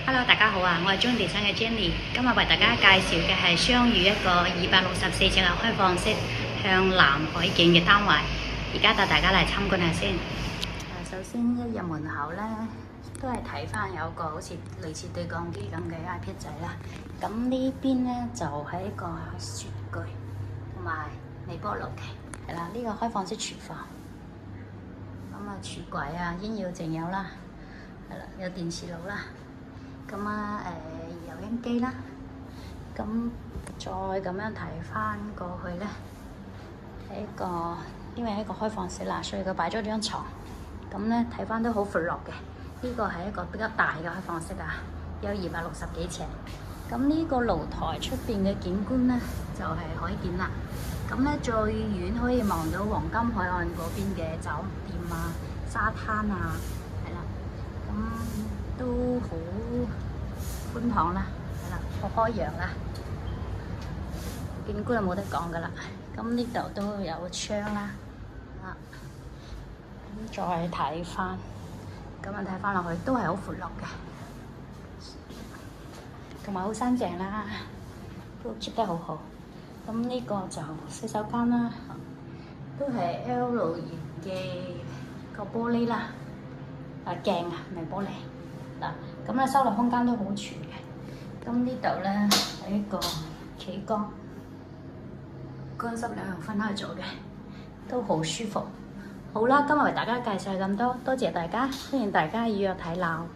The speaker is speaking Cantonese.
Hello，大家好啊！我係中地產嘅 Jenny， 今日為大家介紹嘅係雙魚一個264尺嘅開放式向南海景嘅單位。而家帶大家嚟參觀下先。首先一入門口咧，都係睇翻有個好似類似對講機咁嘅 iPad 仔啦。咁呢邊咧就係一個雪櫃同埋微波爐嘅，係啦。呢個開放式廚房，咁啊櫥櫃啊、煙要淨有啦，係啦，有電磁爐啦。咁啊油煙機啦，咁再咁樣睇翻過去咧，係一個因為係一個開放式啦，所以佢擺咗張床。咁咧睇翻都好闊落嘅，呢個係一個比較大嘅開放式啊，有260幾尺。咁呢個露台出邊嘅景觀咧就係海景啦。咁咧最遠可以望到黃金海岸嗰邊嘅酒店啊、沙灘啊，係啦，咁都好寬敞啦，係啦，好開揚啦，景觀就冇得講噶啦。咁呢度都有窗啦，啊，咁再睇翻，咁樣睇翻落去都係好闊落嘅，同埋好乾淨啦，都 keep 得好好。咁呢個就洗手間啦，都係 L 露型嘅個玻璃啦，鏡啊，唔係玻璃嗱。咁咧收納空間都好全嘅。咁呢度咧係一個企缸，乾濕兩樣分開做嘅，都好舒服。好啦，今日為大家介紹咁多，多謝大家，歡迎大家預約睇樓。